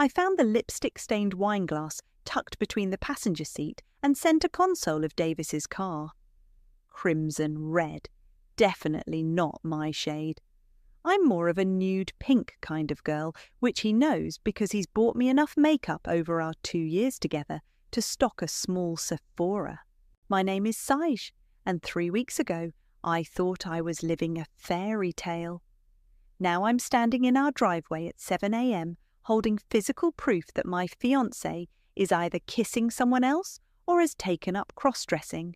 I found the lipstick-stained wine glass tucked between the passenger seat and centre console of Davis's car. Crimson red. Definitely not my shade. I'm more of a nude pink kind of girl, which he knows because he's bought me enough makeup over our 2 years together to stock a small Sephora. My name is Saj, and 3 weeks ago I thought I was living a fairy tale. Now I'm standing in our driveway at 7 a.m. holding physical proof that my fiancé is either kissing someone else or has taken up cross-dressing.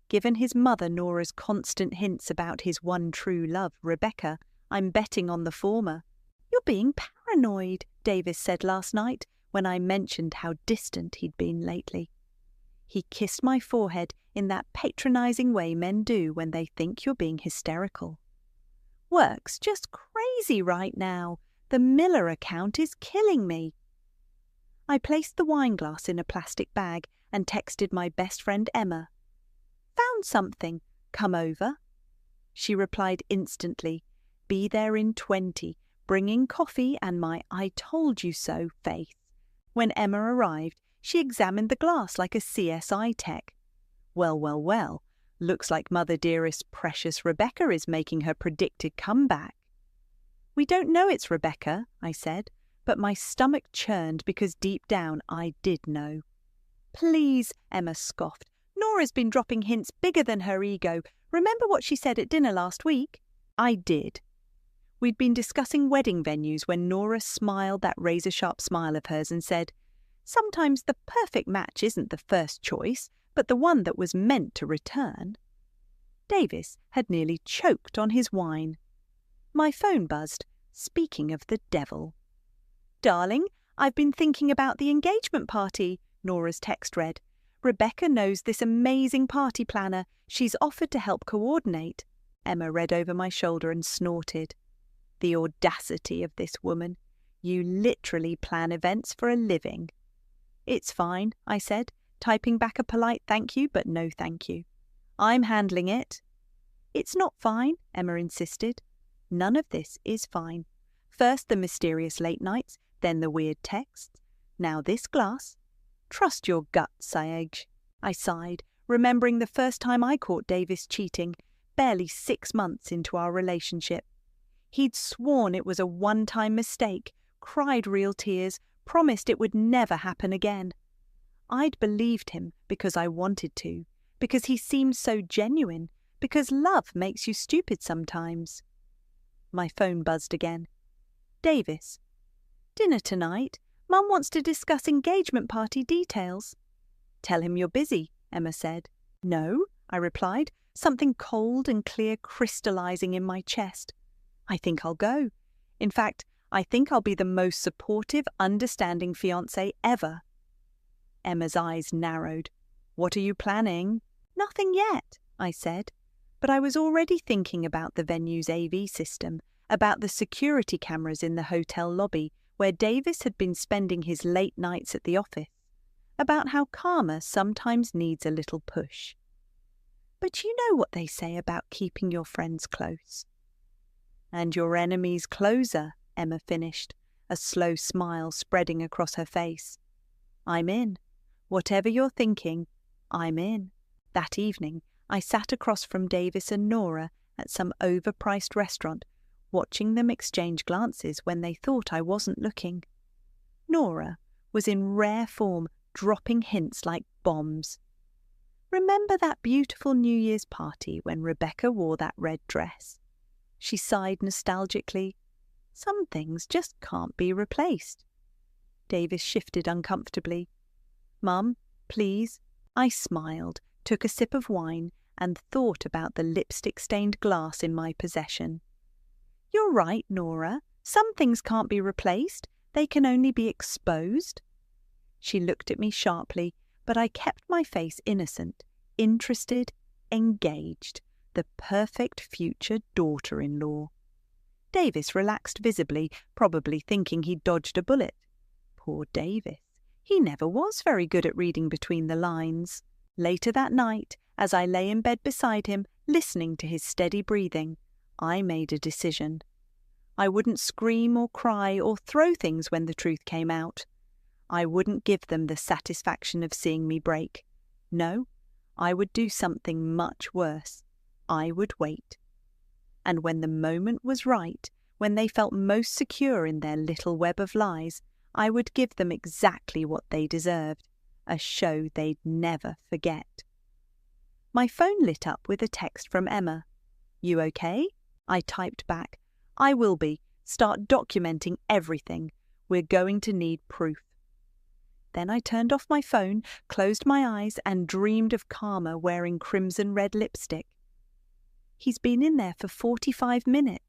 Given his mother Nora's constant hints about his one true love, Rebecca, I'm betting on the former. "You're being paranoid," Davis said last night when I mentioned how distant he'd been lately. He kissed my forehead in that patronising way men do when they think you're being hysterical. "Work's just crazy right now. The Miller account is killing me." I placed the wine glass in a plastic bag and texted my best friend Emma. "Found something. Come over." She replied instantly, "Be there in 20, bringing coffee and my 'I told you so' face." When Emma arrived, she examined the glass like a CSI tech. Well, looks like Mother Dearest's precious Rebecca is making her predicted comeback. "We don't know it's Rebecca," I said, but my stomach churned because deep down I did know. "Please," Emma scoffed. "Nora's been dropping hints bigger than her ego. Remember what she said at dinner last week?" I did. We'd been discussing wedding venues when Nora smiled that razor-sharp smile of hers and said, "Sometimes the perfect match isn't the first choice, but the one that was meant to return." Davis had nearly choked on his wine. My phone buzzed, speaking of the devil. "Darling, I've been thinking about the engagement party," Nora's text read. "Rebecca knows this amazing party planner. She's offered to help coordinate." Emma read over my shoulder and snorted. The audacity of this woman. You literally plan events for a living. "It's fine," I said, typing back a polite thank you, but no thank you. "I'm handling it." "It's not fine," Emma insisted. None of this is fine. First the mysterious late nights, then the weird texts. Now this glass. "Trust your gut, Saj." I sighed, remembering the first time I caught Davis cheating, barely 6 months into our relationship. He'd sworn it was a one-time mistake, cried real tears, promised it would never happen again. I'd believed him because I wanted to, because he seemed so genuine, because love makes you stupid sometimes. My phone buzzed again. "Davis." "Dinner tonight. Mum wants to discuss engagement party details." "Tell him you're busy," Emma said. "No," I replied, something cold and clear crystallizing in my chest. "I think I'll go. In fact, I think I'll be the most supportive, understanding fiancé ever." Emma's eyes narrowed. "What are you planning?" "Nothing yet," I said, but I was already thinking about the venue's AV system, about the security cameras in the hotel lobby where Davis had been spending his late nights at the office, about how karma sometimes needs a little push. But you know what they say about keeping your friends close. "And your enemies closer," Emma finished, a slow smile spreading across her face. "I'm in. Whatever you're thinking, I'm in." That evening, I sat across from Davis and Nora at some overpriced restaurant, watching them exchange glances when they thought I wasn't looking. Nora was in rare form, dropping hints like bombs. "Remember that beautiful New Year's party when Rebecca wore that red dress?" She sighed nostalgically. "Some things just can't be replaced." Davis shifted uncomfortably. "Mum, please." I smiled, took a sip of wine, and thought about the lipstick-stained glass in my possession. "You're right, Nora. Some things can't be replaced. They can only be exposed." She looked at me sharply, but I kept my face innocent, interested, engaged, the perfect future daughter-in-law. Davis relaxed visibly, probably thinking he'd dodged a bullet. Poor Davis. He never was very good at reading between the lines. Later that night, as I lay in bed beside him, listening to his steady breathing, I made a decision. I wouldn't scream or cry or throw things when the truth came out. I wouldn't give them the satisfaction of seeing me break. No, I would do something much worse. I would wait. And when the moment was right, when they felt most secure in their little web of lies, I would give them exactly what they deserved, a show they'd never forget. My phone lit up with a text from Emma. "You okay?" I typed back. "I will be. Start documenting everything. We're going to need proof." Then I turned off my phone, closed my eyes, and dreamed of Karma wearing crimson-red lipstick. "He's been in there for 45 minutes,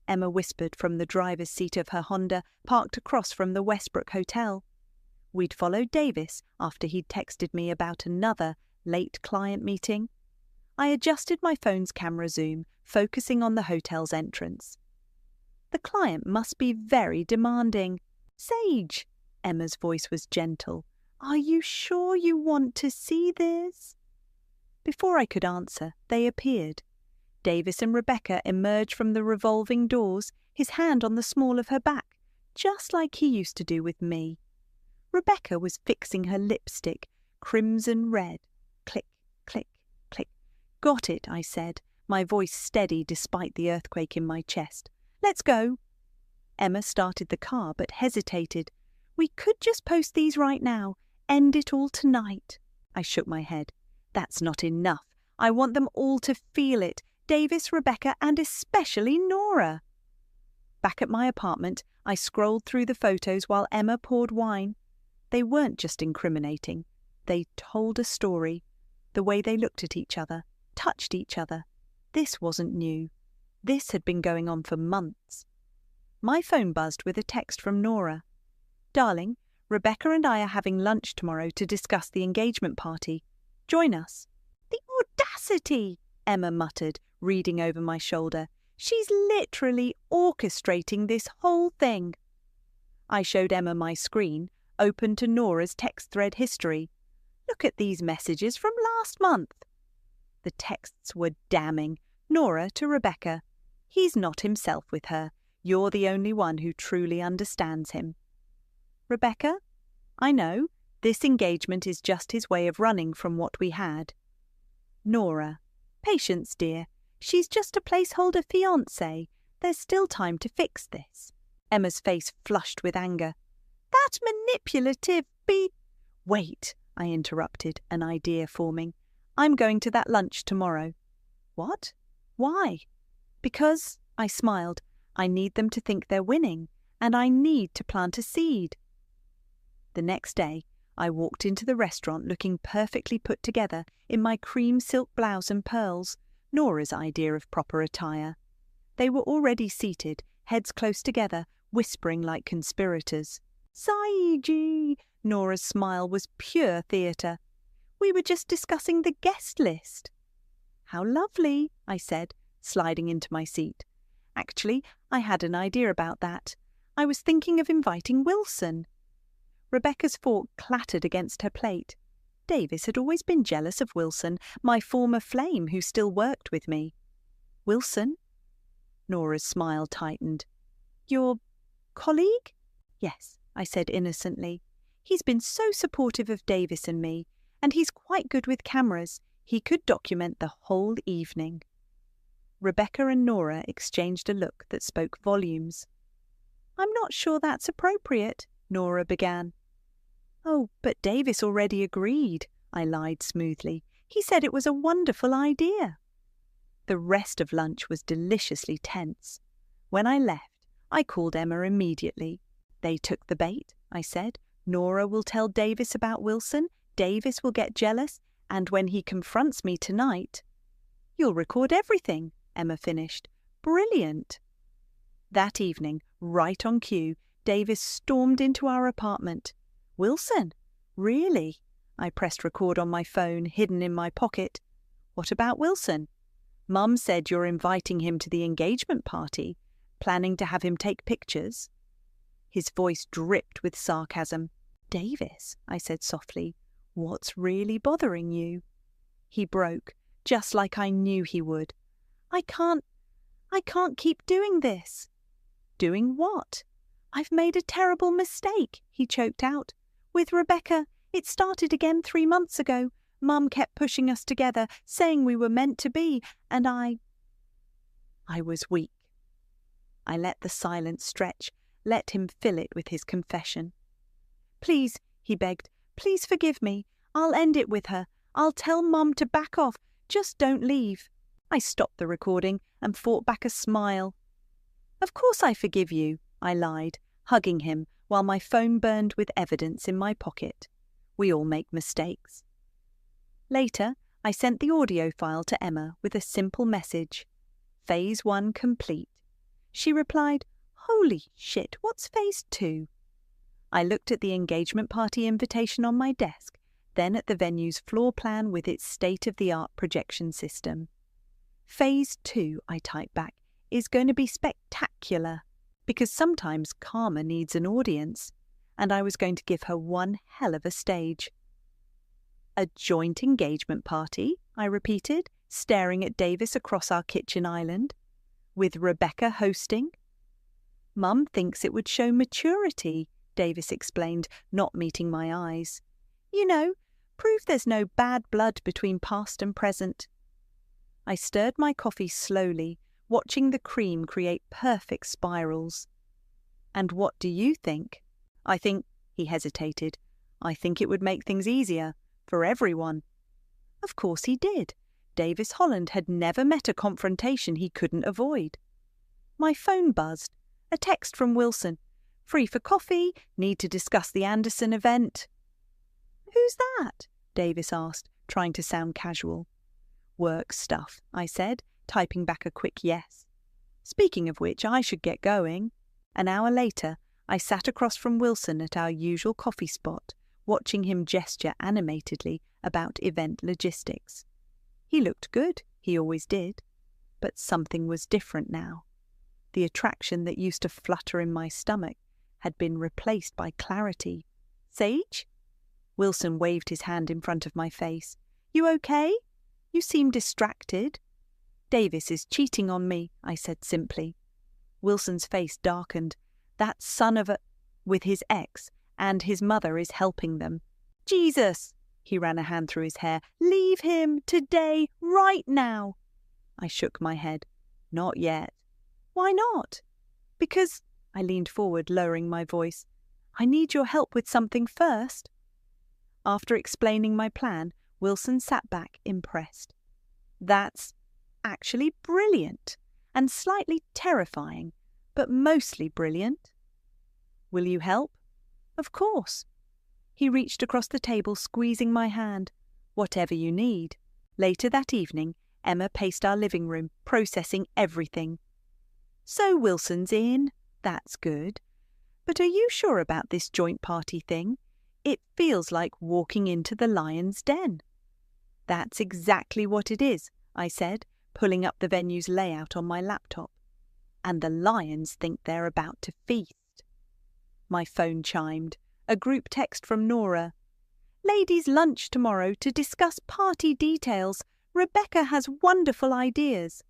Emma whispered from the driver's seat of her Honda parked across from the Westbrook Hotel. We'd followed Davis after he'd texted me about another late client meeting. I adjusted my phone's camera zoom, focusing on the hotel's entrance. The client must be very demanding. "Sage," Emma's voice was gentle, "are you sure you want to see this?" Before I could answer, they appeared. Davis and Rebecca emerged from the revolving doors, his hand on the small of her back, just like he used to do with me. Rebecca was fixing her lipstick, crimson red. Click, click, click. "Got it," I said, my voice steady despite the earthquake in my chest. "Let's go." Emma started the car but hesitated. "We could just post these right now. End it all tonight." I shook my head. "That's not enough. I want them all to feel it. Davis, Rebecca, and especially Nora." Back at my apartment, I scrolled through the photos while Emma poured wine. They weren't just incriminating. They told a story. The way they looked at each other, touched each other. This wasn't new. This had been going on for months. My phone buzzed with a text from Nora. "Darling, Rebecca and I are having lunch tomorrow to discuss the engagement party. Join us." "The audacity!" Emma muttered, reading over my shoulder. "She's literally orchestrating this whole thing." I showed Emma my screen, open to Nora's text thread history. "Look at these messages from last month." The texts were damning. Nora to Rebecca. "He's not himself with her. You're the only one who truly understands him." Rebecca, "I know, this engagement is just his way of running from what we had." Nora, "Patience, dear. She's just a placeholder fiancé. There's still time to fix this." Emma's face flushed with anger. "That's manipulative, Wait," I interrupted, an idea forming. "I'm going to that lunch tomorrow." "What? Why?" "Because," I smiled, "I need them to think they're winning, and I need to plant a seed." The next day, I walked into the restaurant looking perfectly put together in my cream silk blouse and pearls, Nora's idea of proper attire. They were already seated, heads close together, whispering like conspirators. "Saiji!" Nora's smile was pure theatre. "We were just discussing the guest list." "How lovely," I said, sliding into my seat. "Actually, I had an idea about that. I was thinking of inviting Wilson." Rebecca's fork clattered against her plate. Davis had always been jealous of Wilson, my former flame who still worked with me. "Wilson?" Nora's smile tightened. "Your colleague?" "Yes," I said innocently. "He's been so supportive of Davis and me, and he's quite good with cameras. He could document the whole evening." Rebecca and Nora exchanged a look that spoke volumes. "I'm not sure that's appropriate," Nora began. "Oh, but Davis already agreed," I lied smoothly. "He said it was a wonderful idea." The rest of lunch was deliciously tense. When I left, I called Emma immediately. "They took the bait," I said. "Nora will tell Davis about Wilson, Davis will get jealous, and when he confronts me tonight—" "You'll record everything," Emma finished. "Brilliant." That evening, right on cue, Davis stormed into our apartment. "Wilson? Really?" I pressed record on my phone, hidden in my pocket. "What about Wilson?" "Mum said you're inviting him to the engagement party. Planning to have him take pictures?" His voice dripped with sarcasm. "Davis," I said softly, "what's really bothering you?" He broke, just like I knew he would. I can't keep doing this." Doing what? I've made a terrible mistake, he choked out. With Rebecca, it started again 3 months ago. Mum kept pushing us together, saying we were meant to be, and I was weak. I let the silence stretch, let him fill it with his confession. Please, he begged, please forgive me. I'll end it with her. I'll tell Mum to back off. Just don't leave. I stopped the recording and fought back a smile. Of course I forgive you, I lied, hugging him while my phone burned with evidence in my pocket. We all make mistakes. Later, I sent the audio file to Emma with a simple message. Phase 1 complete. She replied, Holy shit, what's Phase 2? I looked at the engagement party invitation on my desk, then at the venue's floor plan with its state-of-the-art projection system. Phase 2, I typed back, is going to be spectacular, because sometimes karma needs an audience, and I was going to give her one hell of a stage. A joint engagement party, I repeated, staring at Davis across our kitchen island. With Rebecca hosting? Mum thinks it would show maturity, Davis explained, not meeting my eyes. You know, prove there's no bad blood between past and present. I stirred my coffee slowly, watching the cream create perfect spirals. And what do you think? He hesitated. I think it would make things easier, for everyone. Of course he did. Davis Holland had never met a confrontation he couldn't avoid. My phone buzzed. A text from Wilson. Free for coffee, need to discuss the Anderson event. Who's that? Davis asked, trying to sound casual. Work stuff, I said, typing back a quick yes. Speaking of which, I should get going. An hour later, I sat across from Wilson at our usual coffee spot, watching him gesture animatedly about event logistics. He looked good, he always did, but something was different now. The attraction that used to flutter in my stomach had been replaced by clarity. Sage? Wilson waved his hand in front of my face. You okay? You seem distracted. Davis is cheating on me, I said simply. Wilson's face darkened. That son of a... with his ex, and his mother is helping them. Jesus! He ran a hand through his hair. Leave him, today, right now. I shook my head. Not yet. Why not? Because, I leaned forward, lowering my voice, I need your help with something first. After explaining my plan, Wilson sat back, impressed. That's actually brilliant, and slightly terrifying, but mostly brilliant. Will you help? Of course. He reached across the table, squeezing my hand. Whatever you need. Later that evening, Emma paced our living room, processing everything. So Wilson's in. That's good. But are you sure about this joint party thing? It feels like walking into the lion's den. That's exactly what it is, I said, pulling up the venue's layout on my laptop. And the lions think they're about to feast. My phone chimed. A group text from Nora. Ladies' lunch tomorrow to discuss party details. Rebecca has wonderful ideas.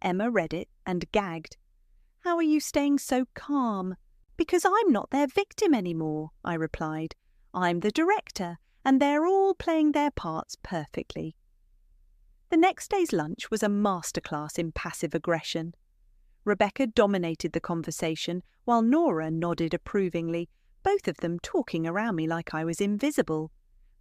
Emma read it and gagged. How are you staying so calm? Because I'm not their victim anymore, I replied. I'm the director, and they're all playing their parts perfectly. The next day's lunch was a masterclass in passive aggression. Rebecca dominated the conversation, while Nora nodded approvingly, both of them talking around me like I was invisible.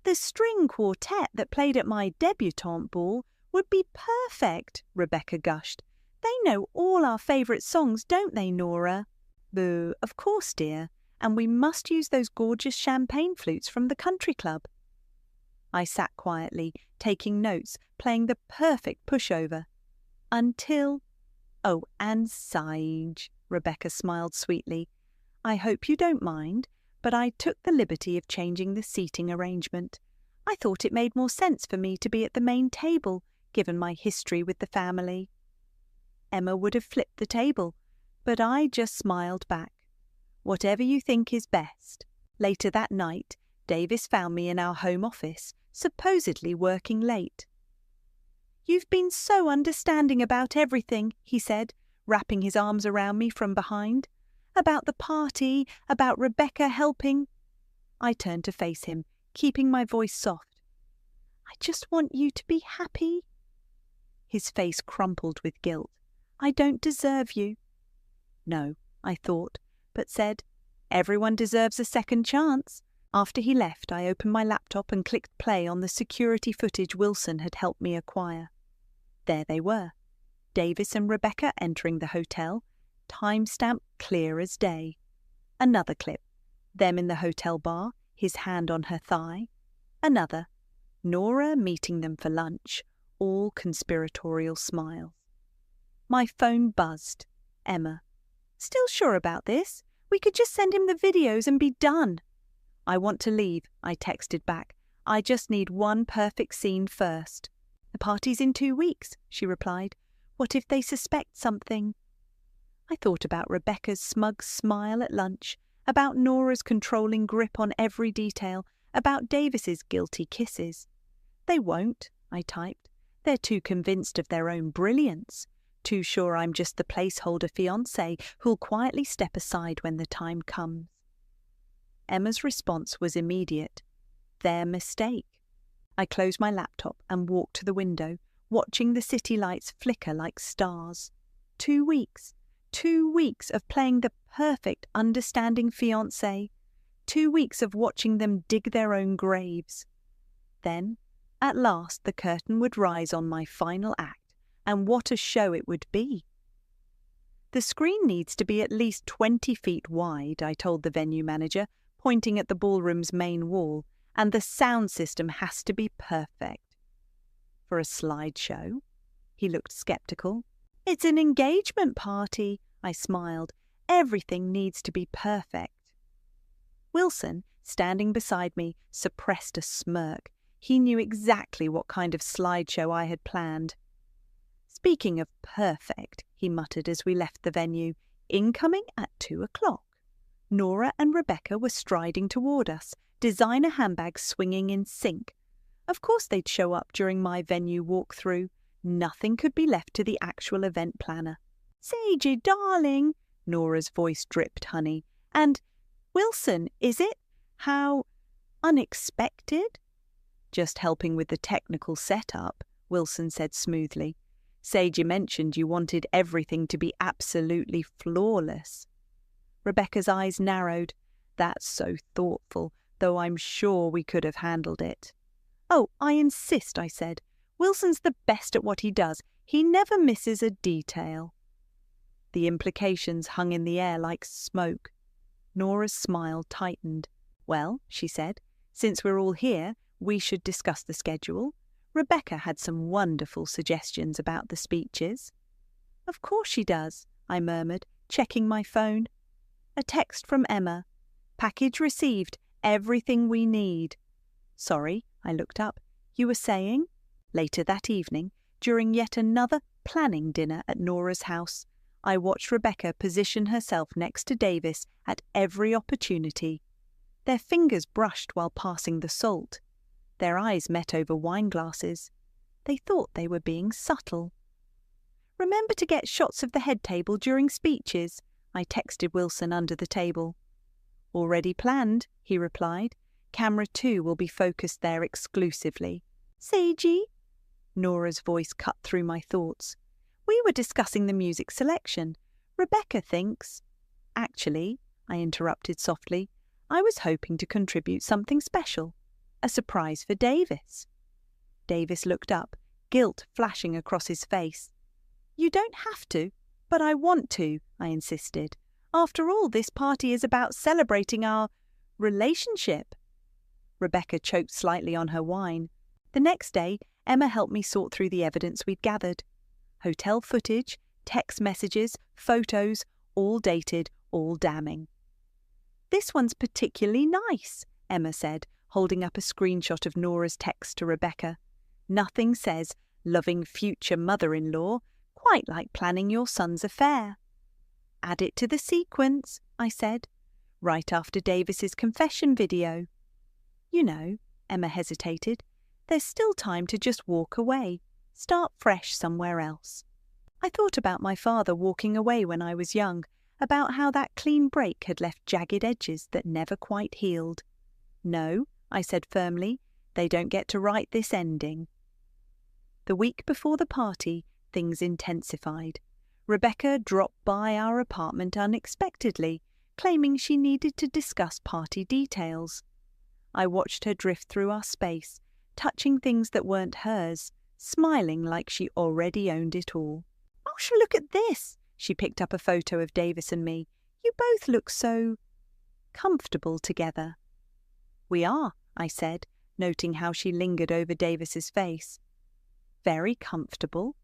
The string quartet that played at my debutante ball would be perfect, Rebecca gushed. They know all our favourite songs, don't they, Nora? Boo, of course, dear, and we must use those gorgeous champagne flutes from the country club. I sat quietly, taking notes, playing the perfect pushover. Until... Oh, and Sage, Rebecca smiled sweetly. I hope you don't mind, but I took the liberty of changing the seating arrangement. I thought it made more sense for me to be at the main table, given my history with the family. Emma would have flipped the table, but I just smiled back. Whatever you think is best. Later that night, Davis found me in our home office, supposedly working late. You've been so understanding about everything, he said, wrapping his arms around me from behind. About the party, about Rebecca helping. I turned to face him, keeping my voice soft. I just want you to be happy. His face crumpled with guilt. I don't deserve you. No, I thought, but said, everyone deserves a second chance. After he left, I opened my laptop and clicked play on the security footage Wilson had helped me acquire. There they were, Davis and Rebecca entering the hotel, timestamp clear as day. Another clip, them in the hotel bar, his hand on her thigh. Another, Nora meeting them for lunch, all conspiratorial smiles. My phone buzzed. Emma. Still sure about this? We could just send him the videos and be done. I want to leave, I texted back. I just need one perfect scene first. The party's in 2 weeks, she replied. What if they suspect something? I thought about Rebecca's smug smile at lunch, about Nora's controlling grip on every detail, about Davis's guilty kisses. They won't, I typed. They're too convinced of their own brilliance, too sure I'm just the placeholder fiancé who'll quietly step aside when the time comes. Emma's response was immediate. Their mistake. I closed my laptop and walked to the window, watching the city lights flicker like stars. 2 weeks. 2 weeks of playing the perfect, understanding fiancé. 2 weeks of watching them dig their own graves. Then, at last, the curtain would rise on my final act, and what a show it would be. The screen needs to be at least 20 feet wide, I told the venue manager, pointing at the ballroom's main wall, and the sound system has to be perfect. For a slideshow? He looked sceptical. It's an engagement party, I smiled. Everything needs to be perfect. Wilson, standing beside me, suppressed a smirk. He knew exactly what kind of slideshow I had planned. Speaking of perfect, he muttered as we left the venue, incoming at 2:00. Nora and Rebecca were striding toward us, designer handbags swinging in sync. Of course they'd show up during my venue walkthrough. Nothing could be left to the actual event planner. Sagey, darling, Nora's voice dripped honey. And, Wilson, is it? How unexpected? Just helping with the technical setup, Wilson said smoothly. Sagey mentioned you wanted everything to be absolutely flawless. Rebecca's eyes narrowed. That's so thoughtful, though I'm sure we could have handled it. Oh, I insist, I said. Wilson's the best at what he does. He never misses a detail. The implications hung in the air like smoke. Nora's smile tightened. Well, she said, since we're all here, we should discuss the schedule. Rebecca had some wonderful suggestions about the speeches. Of course she does, I murmured, checking my phone. A text from Emma. Package received. Everything we need. Sorry, I looked up. You were saying? Later that evening, during yet another planning dinner at Nora's house, I watched Rebecca position herself next to Davis at every opportunity. Their fingers brushed while passing the salt. Their eyes met over wine glasses. They thought they were being subtle. Remember to get shots of the head table during speeches, I texted Wilson under the table. Already planned, he replied. Camera 2 will be focused there exclusively. Sagey? Nora's voice cut through my thoughts. We were discussing the music selection. Rebecca thinks... Actually, I interrupted softly, I was hoping to contribute something special. A surprise for Davis. Davis looked up, guilt flashing across his face. You don't have to, but I want to, I insisted. After all, this party is about celebrating our relationship. Rebecca choked slightly on her wine. The next day, Emma helped me sort through the evidence we'd gathered. Hotel footage, text messages, photos, all dated, all damning. This one's particularly nice, Emma said, holding up a screenshot of Nora's text to Rebecca. Nothing says, loving future mother-in-law, quite like planning your son's affair. Add it to the sequence, I said, right after Davis's confession video. You know, Emma hesitated, there's still time to just walk away, start fresh somewhere else. I thought about my father walking away when I was young, about how that clean break had left jagged edges that never quite healed. No, I said firmly, they don't get to write this ending. The week before the party, things intensified. Rebecca dropped by our apartment unexpectedly, claiming she needed to discuss party details. I watched her drift through our space, touching things that weren't hers, smiling like she already owned it all. "Oh, look at this!" She picked up a photo of Davis and me. "You both look so comfortable together." "We are," I said, noting how she lingered over Davis's face. "Very comfortable."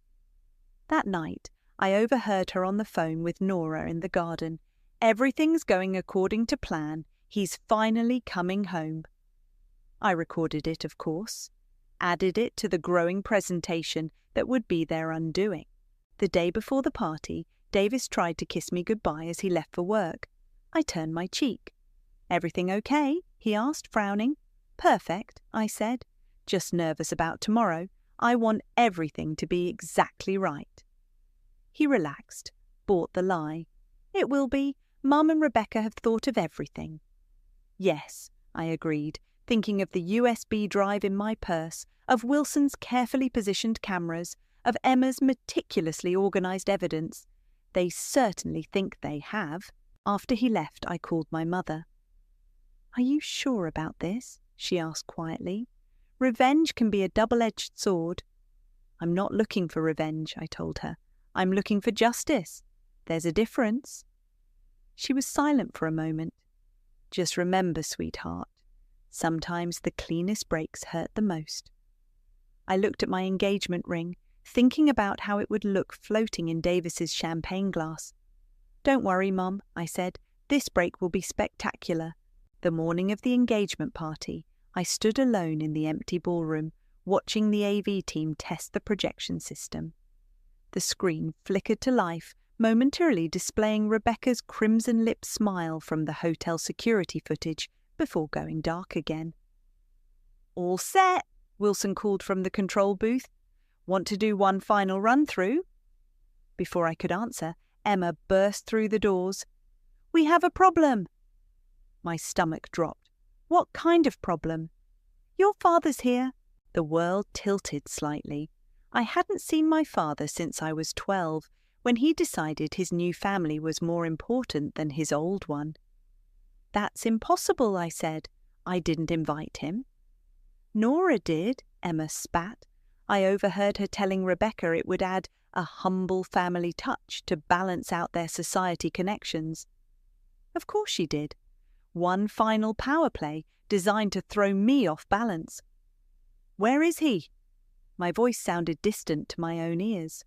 That night, I overheard her on the phone with Nora in the garden. "Everything's going according to plan. He's finally coming home." I recorded it, of course, added it to the growing presentation that would be their undoing. The day before the party, Davis tried to kiss me goodbye as he left for work. I turned my cheek. "Everything okay?" he asked, frowning. "Perfect," I said. "Just nervous about tomorrow. I want everything to be exactly right." He relaxed, bought the lie. "It will be. Mum and Rebecca have thought of everything." "Yes," I agreed, thinking of the USB drive in my purse, of Wilson's carefully positioned cameras, of Emma's meticulously organised evidence. They certainly think they have. After he left, I called my mother. "Are you sure about this?" she asked quietly. "Revenge can be a double-edged sword." "I'm not looking for revenge," I told her. "I'm looking for justice. There's a difference." She was silent for a moment. "Just remember, sweetheart, sometimes the cleanest breaks hurt the most." I looked at my engagement ring, thinking about how it would look floating in Davis's champagne glass. "Don't worry, Mum," I said. "This break will be spectacular." The morning of the engagement party, I stood alone in the empty ballroom, watching the AV team test the projection system. The screen flickered to life, momentarily displaying Rebecca's crimson-lipped smile from the hotel security footage before going dark again. "All set," Wilson called from the control booth. "Want to do one final run-through?" Before I could answer, Emma burst through the doors. "We have a problem." My stomach dropped. "What kind of problem?" "Your father's here." The world tilted slightly. I hadn't seen my father since I was 12, when he decided his new family was more important than his old one. "That's impossible," I said. "I didn't invite him." "Nora did," Emma spat. I overheard her telling Rebecca it would add a humble family touch to balance out their society connections. Of course she did. One final power play designed to throw me off balance. "Where is he?" My voice sounded distant to my own ears.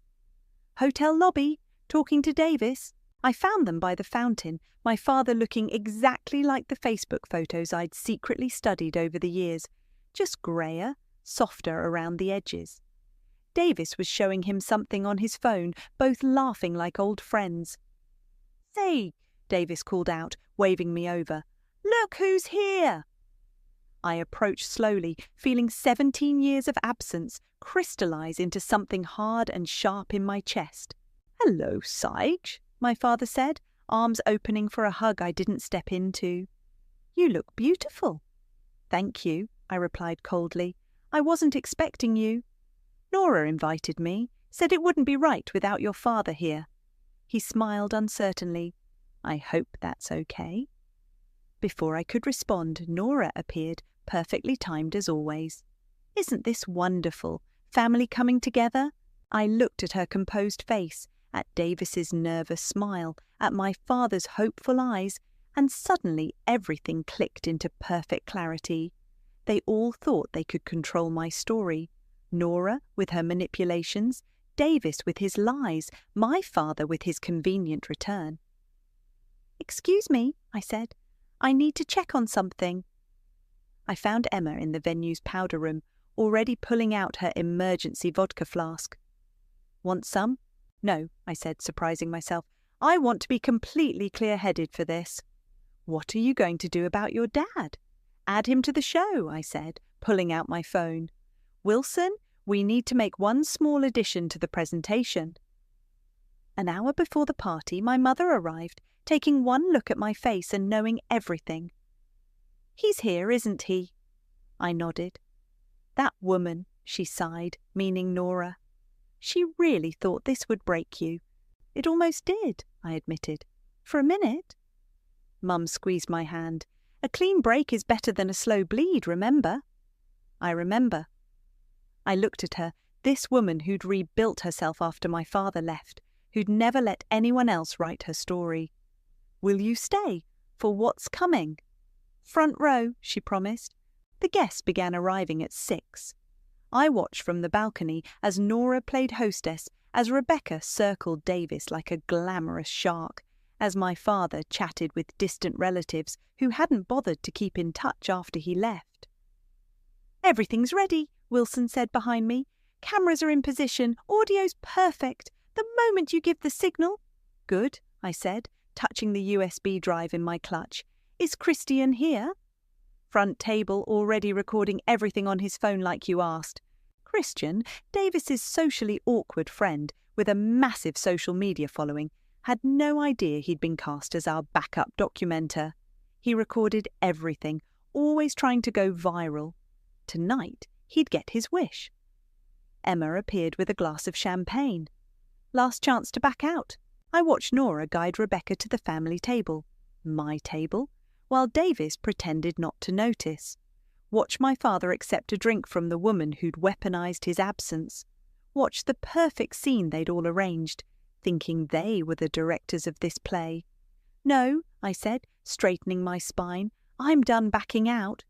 "Hotel lobby, talking to Davis." I found them by the fountain, my father looking exactly like the Facebook photos I'd secretly studied over the years, just greyer, softer around the edges. Davis was showing him something on his phone, both laughing like old friends. "Say," Davis called out, waving me over, "look who's here!" I approached slowly, feeling 17 years of absence crystallize into something hard and sharp in my chest. "Hello, Sige," my father said, arms opening for a hug I didn't step into. "You look beautiful." "Thank you," I replied coldly. "I wasn't expecting you." "Nora invited me, said it wouldn't be right without your father here." He smiled uncertainly. "I hope that's okay." Before I could respond, Nora appeared, perfectly timed as always. "Isn't this wonderful? Family coming together?" I looked at her composed face, at Davis's nervous smile, at my father's hopeful eyes, and suddenly everything clicked into perfect clarity. They all thought they could control my story. Nora with her manipulations, Davis with his lies, my father with his convenient return. "Excuse me," I said. "I need to check on something." I found Emma in the venue's powder room, already pulling out her emergency vodka flask. "Want some?" "No," I said, surprising myself. "I want to be completely clear-headed for this." "What are you going to do about your dad?" "Add him to the show," I said, pulling out my phone. "Wilson, we need to make one small addition to the presentation." An hour before the party, my mother arrived, taking one look at my face and knowing everything. "He's here, isn't he?" I nodded. "That woman," she sighed, meaning Nora. "She really thought this would break you." "It almost did," I admitted. "For a minute." Mum squeezed my hand. "A clean break is better than a slow bleed, remember?" I remember. I looked at her, this woman who'd rebuilt herself after my father left, who'd never let anyone else write her story. "Will you stay? For what's coming?" "Front row," she promised. The guests began arriving at 6. I watched from the balcony as Nora played hostess, as Rebecca circled Davis like a glamorous shark, as my father chatted with distant relatives who hadn't bothered to keep in touch after he left. "Everything's ready," Wilson said behind me. "Cameras are in position, audio's perfect. The moment you give the signal—" "Good," I said, touching the USB drive in my clutch. "Is Christian here?" "Front table, already recording everything on his phone like you asked." Christian, Davis's socially awkward friend with a massive social media following, had no idea he'd been cast as our backup documenter. He recorded everything, always trying to go viral. Tonight, he'd get his wish. Emma appeared with a glass of champagne. Last chance to back out. I watched Nora guide Rebecca to the family table, my table, while Davis pretended not to notice. Watch my father accept a drink from the woman who'd weaponized his absence. Watch the perfect scene they'd all arranged, thinking they were the directors of this play. "No," I said, straightening my spine. "I'm done backing out."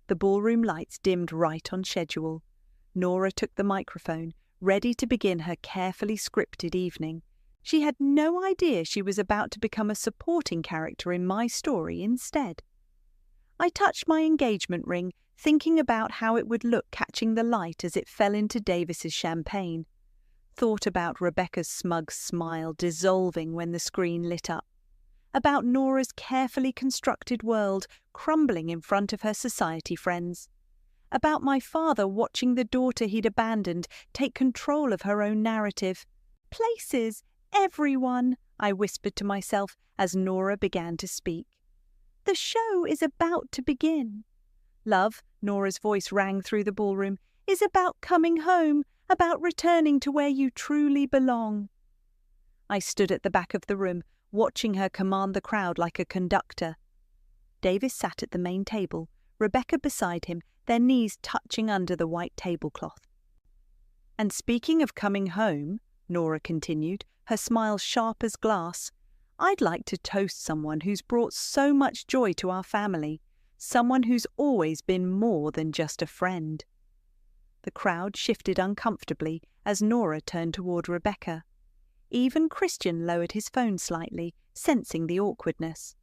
The ballroom lights dimmed right on schedule. Nora took the microphone, ready to begin her carefully scripted evening. She had no idea she was about to become a supporting character in my story instead. I touched my engagement ring, thinking about how it would look catching the light as it fell into Davis's champagne. Thought about Rebecca's smug smile dissolving when the screen lit up. About Nora's carefully constructed world crumbling in front of her society friends. About my father watching the daughter he'd abandoned take control of her own narrative. "Places, everyone," I whispered to myself as Nora began to speak. "The show is about to begin. Love," Nora's voice rang through the ballroom, "is about coming home, about returning to where you truly belong." I stood at the back of the room, watching her command the crowd like a conductor. Davis sat at the main table, Rebecca beside him, their knees touching under the white tablecloth. "And speaking of coming home," Nora continued, her smile sharp as glass, "I'd like to toast someone who's brought so much joy to our family, someone who's always been more than just a friend." The crowd shifted uncomfortably as Nora turned toward Rebecca. Even Christian lowered his phone slightly, sensing the awkwardness.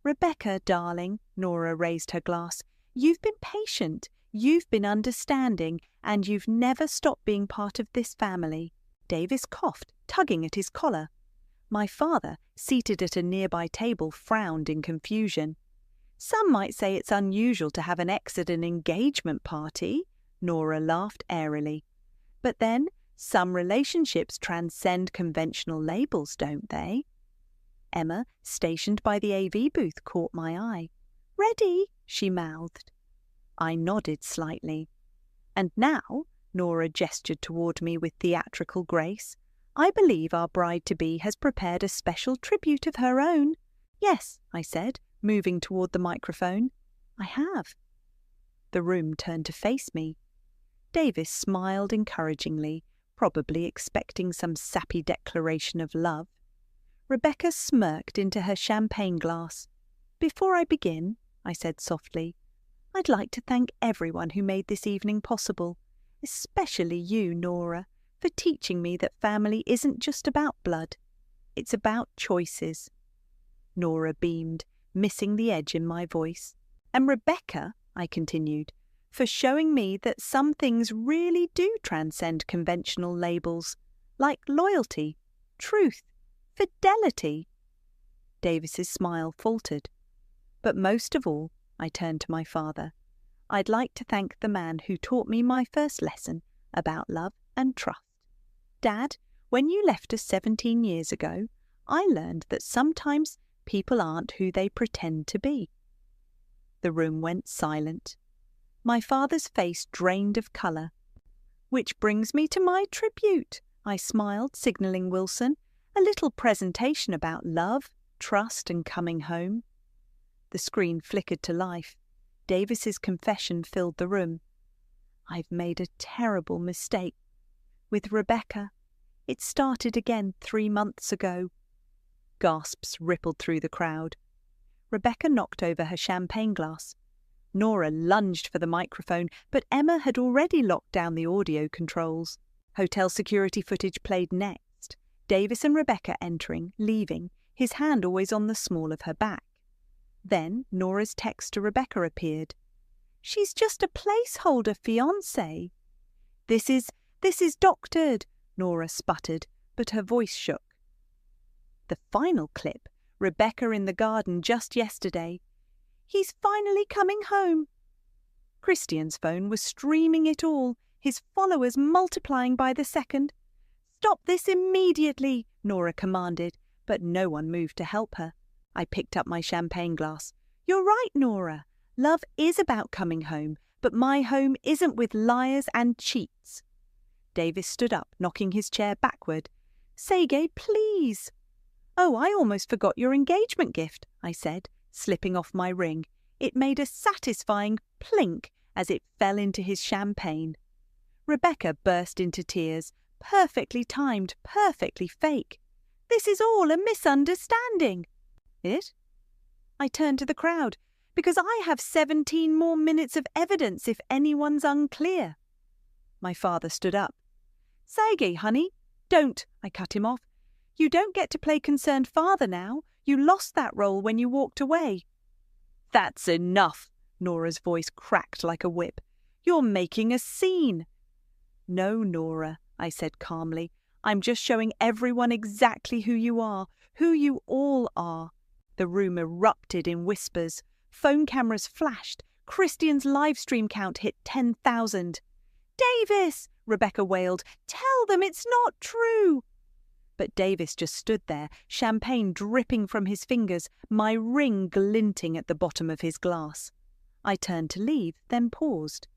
"Rebecca, darling," Nora raised her glass, "you've been patient, you've been understanding, and you've never stopped being part of this family." Davis coughed, tugging at his collar. My father, seated at a nearby table, frowned in confusion. "Some might say it's unusual to have an ex at an engagement party," Nora laughed airily. "But then, some relationships transcend conventional labels, don't they?" Emma, stationed by the AV booth, caught my eye. "Ready?" she mouthed. I nodded slightly. "And now," Nora gestured toward me with theatrical grace, "I believe our bride-to-be has prepared a special tribute of her own." "Yes," I said, moving toward the microphone. "I have." The room turned to face me. Davis smiled encouragingly, probably expecting some sappy declaration of love. Rebecca smirked into her champagne glass. "Before I begin," I said softly, "I'd like to thank everyone who made this evening possible, especially you, Nora, for teaching me that family isn't just about blood. It's about choices." Nora beamed, missing the edge in my voice. "And Rebecca," I continued, "for showing me that some things really do transcend conventional labels, like loyalty, truth, fidelity." Davis's smile faltered. "But most of all," I turned to my father, "I'd like to thank the man who taught me my first lesson about love and trust. Dad, When you left us 17 years ago, I learned that sometimes people aren't who they pretend to be." The room went silent. My father's face drained of colour. "Which brings me to my tribute," I smiled, signalling Wilson. "A little presentation about love, trust and coming home." The screen flickered to life. Davis's confession filled the room. "I've made a terrible mistake. With Rebecca. It started again 3 months ago." Gasps rippled through the crowd. Rebecca knocked over her champagne glass. Nora lunged for the microphone, but Emma had already locked down the audio controls. Hotel security footage played next. Davis and Rebecca entering, leaving, his hand always on the small of her back. Then Nora's text to Rebecca appeared. "She's just a placeholder fiancé." This is doctored," Nora sputtered, but her voice shook. The final clip, Rebecca in the garden just yesterday. "He's finally coming home." Christian's phone was streaming it all, his followers multiplying by the second. "Stop this immediately," Nora commanded, but no one moved to help her. I picked up my champagne glass. "You're right, Nora. Love is about coming home, but my home isn't with liars and cheats." Davis stood up, knocking his chair backward. "Sergei, please." "Oh, I almost forgot your engagement gift," I said, slipping off my ring. It made a satisfying plink as it fell into his champagne. Rebecca burst into tears, perfectly timed, perfectly fake. "This is all a misunderstanding." "It?" I turned to the crowd. "Because I have 17 more minutes of evidence if anyone's unclear." My father stood up. "Sergei, honey, don't," I cut him off. "You don't get to play concerned father now. You lost that role when you walked away." "That's enough," Nora's voice cracked like a whip. "You're making a scene." "No, Nora," I said calmly. "I'm just showing everyone exactly who you are, who you all are." The room erupted in whispers. Phone cameras flashed. Christian's live stream count hit 10,000. "Davis!" Rebecca wailed. "Tell them it's not true!" But Davis just stood there, champagne dripping from his fingers, my ring glinting at the bottom of his glass. I turned to leave, then paused.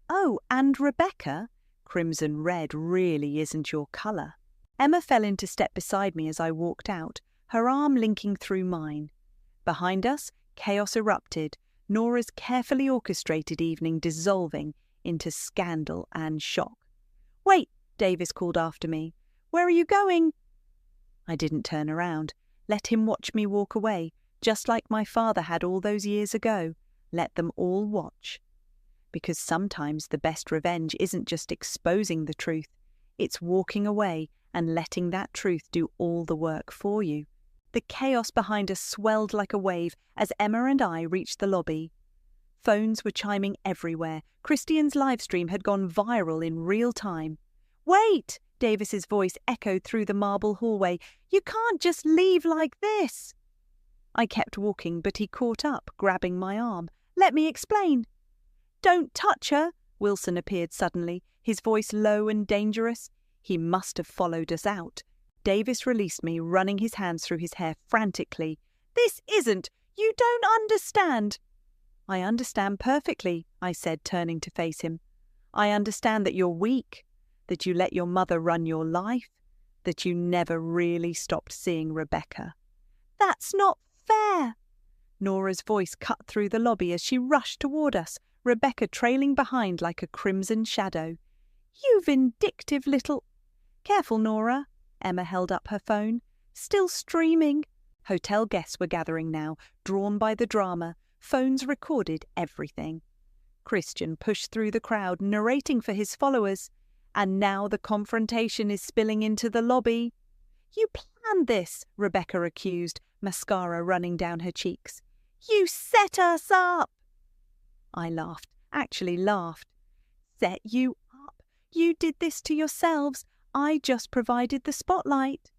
"Oh, and Rebecca, crimson red really isn't your colour." Emma fell into step beside me as I walked out, her arm linking through mine. Behind us, chaos erupted, Nora's carefully orchestrated evening dissolving into scandal and shock. "Wait," Davis called after me. "Where are you going?" I didn't turn around. Let him watch me walk away, just like my father had all those years ago. Let them all watch. Because sometimes the best revenge isn't just exposing the truth. It's walking away and letting that truth do all the work for you. The chaos behind us swelled like a wave as Emma and I reached the lobby. Phones were chiming everywhere. Christian's livestream had gone viral in real time. "Wait!" Davis's voice echoed through the marble hallway. "You can't just leave like this." I kept walking, but he caught up, grabbing my arm. "Let me explain." "Don't touch her!" Wilson appeared suddenly, his voice low and dangerous. He must have followed us out. Davis released me, running his hands through his hair frantically. "This isn't! You don't understand!" "I understand perfectly," I said, turning to face him. "I understand that you're weak, that you let your mother run your life, that you never really stopped seeing Rebecca." "That's not fair!" Nora's voice cut through the lobby as she rushed toward us, Rebecca trailing behind like a crimson shadow. "You vindictive little—" "Careful, Nora." Emma held up her phone. "Still streaming." Hotel guests were gathering now, drawn by the drama. Phones recorded everything. Christian pushed through the crowd, narrating for his followers. "And now the confrontation is spilling into the lobby." "You planned this," Rebecca accused, mascara running down her cheeks. "You set us up." I laughed, actually laughed. "Set you up? You did this to yourselves. I just provided the spotlight."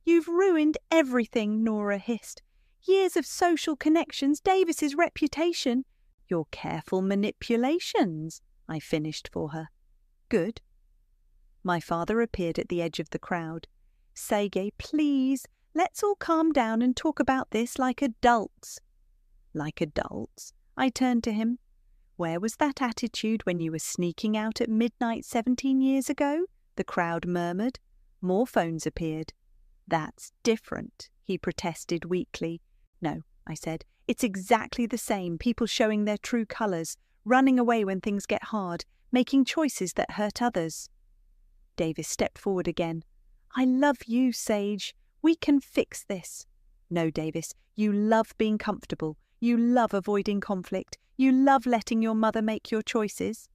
"You've ruined everything," Nora hissed. "Years of social connections, Davis's reputation." "Your careful manipulations," I finished for her. "Good." My father appeared at the edge of the crowd. "Sergey, please, let's all calm down and talk about this like adults." "Like adults?" I turned to him. "Where was that attitude when you were sneaking out at midnight 17 years ago?" The crowd murmured. More phones appeared. "That's different," he protested weakly. "No," I said, "it's exactly the same, people showing their true colours, running away when things get hard, making choices that hurt others." Davis stepped forward again. "I love you, Sage. We can fix this." "No, Davis, you love being comfortable. You love avoiding conflict. You love letting your mother make your choices."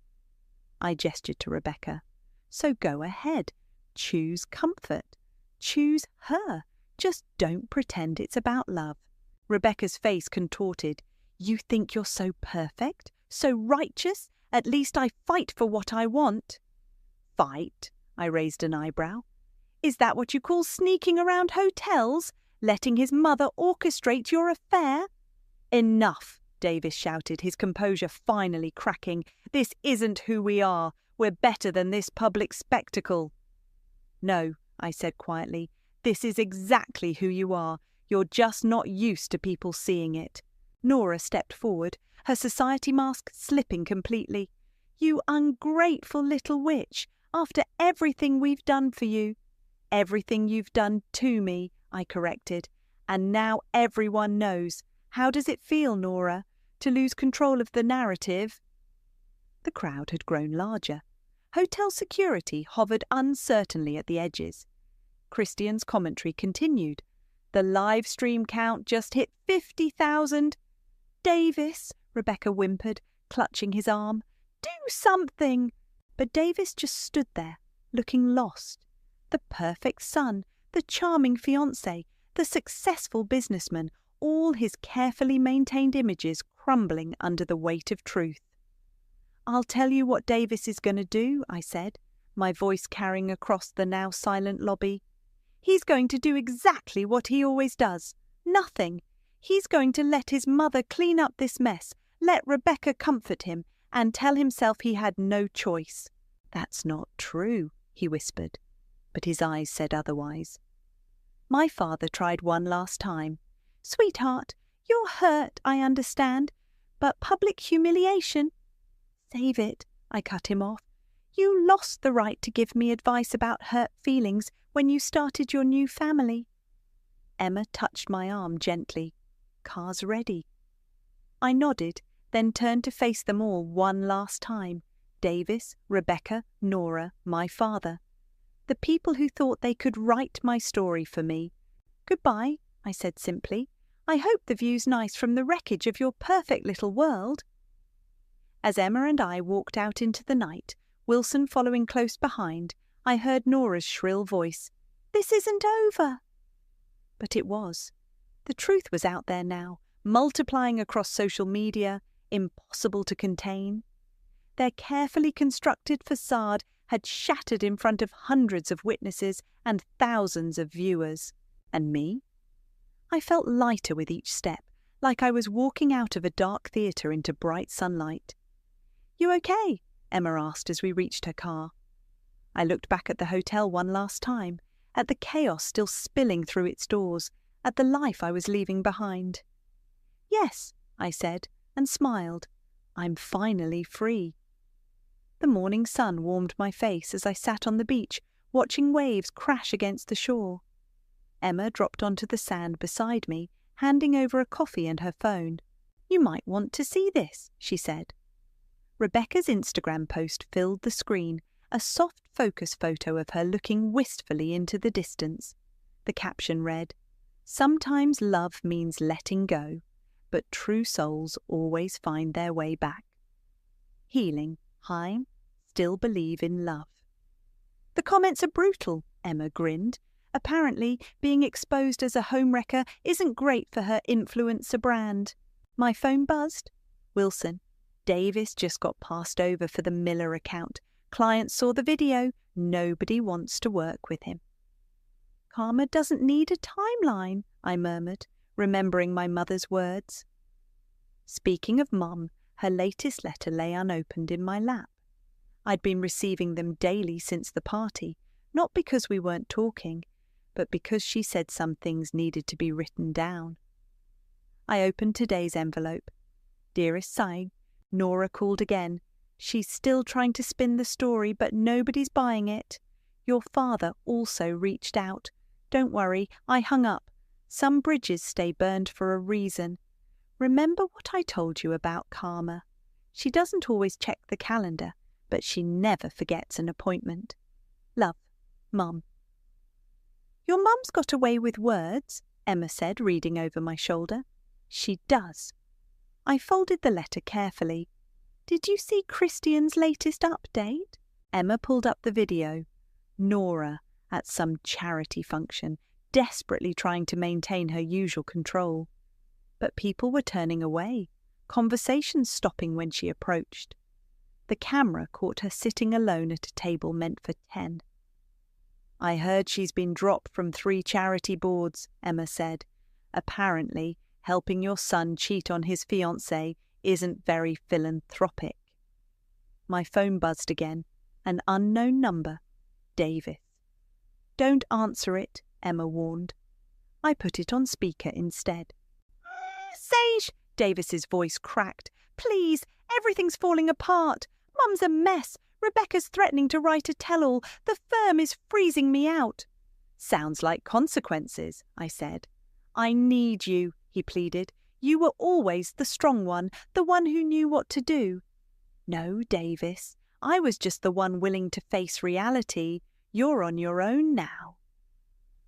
I gestured to Rebecca. "So go ahead. Choose comfort. Choose her. Just don't pretend it's about love." Rebecca's face contorted. "You think you're so perfect? So righteous? At least I fight for what I want." "Fight?" I raised an eyebrow. "Is that what you call sneaking around hotels? Letting his mother orchestrate your affair?" "Enough!" Davis shouted, his composure finally cracking. "This isn't who we are. We're better than this public spectacle." "No," I said quietly, "this is exactly who you are. You're just not used to people seeing it." Nora stepped forward, her society mask slipping completely. "You ungrateful little witch, after everything we've done for you." "Everything you've done to me," I corrected. "And now everyone knows. How does it feel, Nora, to lose control of the narrative?" The crowd had grown larger. Hotel security hovered uncertainly at the edges. Christian's commentary continued. "The live stream count just hit 50,000. "Davis," Rebecca whimpered, clutching his arm, "do something!" But Davis just stood there, looking lost. The perfect son, the charming fiancé, the successful businessman, all his carefully maintained images crumbling under the weight of truth. "I'll tell you what Davis is going to do," I said, my voice carrying across the now silent lobby. "He's going to do exactly what he always does. Nothing. He's going to let his mother clean up this mess, let Rebecca comfort him, and tell himself he had no choice." "That's not true," he whispered, but his eyes said otherwise. My father tried one last time. "Sweetheart, you're hurt, I understand, but public humiliation—" "Save it," I cut him off. "You lost the right to give me advice about hurt feelings when you started your new family." Emma touched my arm gently. "Car's ready." I nodded, then turned to face them all one last time. Davis, Rebecca, Nora, my father. The people who thought they could write my story for me. "Goodbye," I said simply. "I hope the view's nice from the wreckage of your perfect little world." As Emma and I walked out into the night, Wilson following close behind, I heard Nora's shrill voice. "This isn't over." But it was. The truth was out there now, multiplying across social media, impossible to contain. Their carefully constructed facade had shattered in front of hundreds of witnesses and thousands of viewers. And me? I felt lighter with each step, like I was walking out of a dark theatre into bright sunlight. "You okay?" Emma asked as we reached her car. I looked back at the hotel one last time, at the chaos still spilling through its doors, at the life I was leaving behind. "Yes," I said, and smiled. "I'm finally free." The morning sun warmed my face as I sat on the beach, watching waves crash against the shore. Emma dropped onto the sand beside me, handing over a coffee and her phone. "You might want to see this," she said. Rebecca's Instagram post filled the screen, a soft focus photo of her looking wistfully into the distance. The caption read, "Sometimes love means letting go, but true souls always find their way back. Healing, Heim, still believe in love." "The comments are brutal," Emma grinned. "Apparently, being exposed as a homewrecker isn't great for her influencer brand." My phone buzzed. "Wilson, Davis just got passed over for the Miller account. Clients saw the video. Nobody wants to work with him." "Karma doesn't need a timeline," I murmured, remembering my mother's words. Speaking of Mum, her latest letter lay unopened in my lap. I'd been receiving them daily since the party, not because we weren't talking, but because she said some things needed to be written down. I opened today's envelope. Dearest Sai, Nora called again. She's still trying to spin the story, but nobody's buying it. Your father also reached out. Don't worry, I hung up. Some bridges stay burned for a reason. Remember what I told you about Karma? She doesn't always check the calendar, but she never forgets an appointment. Love, Mum. Your mum's got away with words, Emma said, reading over my shoulder. She does. I folded the letter carefully. Did you see Christian's latest update? Emma pulled up the video. Nora, at some charity function, desperately trying to maintain her usual control. But people were turning away, conversations stopping when she approached. The camera caught her sitting alone at a table meant for 10. I heard she's been dropped from 3 charity boards, Emma said. Apparently, helping your son cheat on his fiancé isn't very philanthropic. My phone buzzed again. An unknown number. Davis. Don't answer it, Emma warned. I put it on speaker instead. Sage, Davis's voice cracked. Please, everything's falling apart. Mum's a mess. Rebecca's threatening to write a tell-all. The firm is freezing me out. Sounds like consequences, I said. I need you, he pleaded. You were always the strong one, the one who knew what to do. No, Davis, I was just the one willing to face reality. You're on your own now.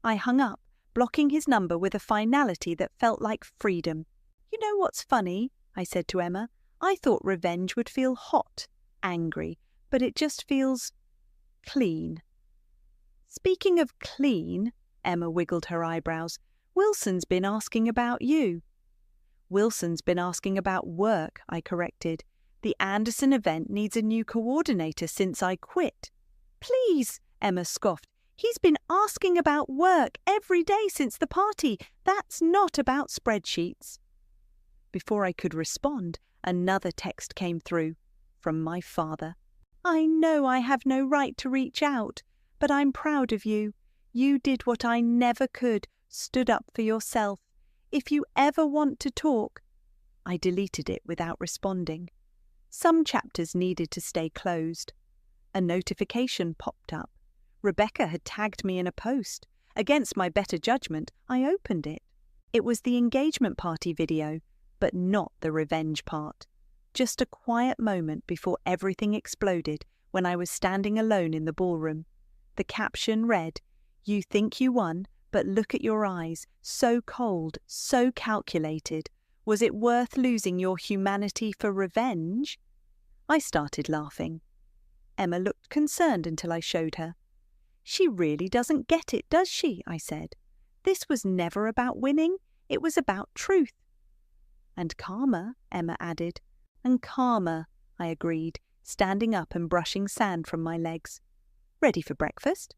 I hung up, blocking his number with a finality that felt like freedom. You know what's funny? I said to Emma. I thought revenge would feel hot, angry, but it just feels clean. Speaking of clean, Emma wiggled her eyebrows, Wilson's been asking about you. Wilson's been asking about work, I corrected. The Anderson event needs a new coordinator since I quit. Please, Emma scoffed. He's been asking about work every day since the party. That's not about spreadsheets. Before I could respond, another text came through, from my father. I know I have no right to reach out, but I'm proud of you. You did what I never could, stood up for yourself. If you ever want to talk. I deleted it without responding. Some chapters needed to stay closed. A notification popped up. Rebecca had tagged me in a post. Against my better judgment, I opened it. It was the engagement party video, but not the revenge part. Just a quiet moment before everything exploded when I was standing alone in the ballroom. The caption read, "You think you won, but look at your eyes, so cold, so calculated. Was it worth losing your humanity for revenge?" I started laughing. Emma looked concerned until I showed her. She really doesn't get it, does she? I said. This was never about winning, it was about truth. And karma, Emma added. And karma, I agreed, standing up and brushing sand from my legs. Ready for breakfast?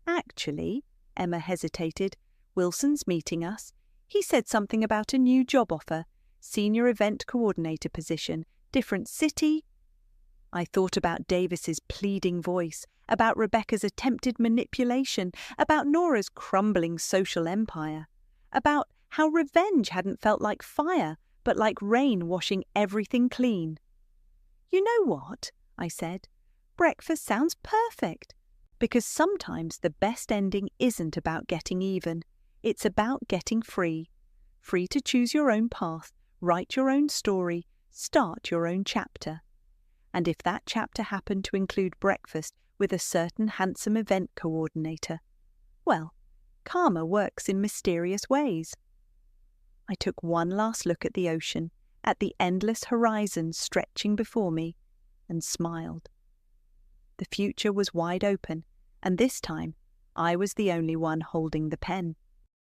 Actually, Emma hesitated. Wilson's meeting us. He said something about a new job offer, senior event coordinator position, different city. I thought about Davis's pleading voice, about Rebecca's attempted manipulation, about Nora's crumbling social empire, about how revenge hadn't felt like fire, but like rain washing everything clean. You know what? I said. Breakfast sounds perfect. Because sometimes the best ending isn't about getting even. It's about getting free. Free to choose your own path, write your own story, start your own chapter. And if that chapter happened to include breakfast with a certain handsome event coordinator, well, karma works in mysterious ways. I took one last look at the ocean, at the endless horizon stretching before me, and smiled. The future was wide open, and this time I was the only one holding the pen.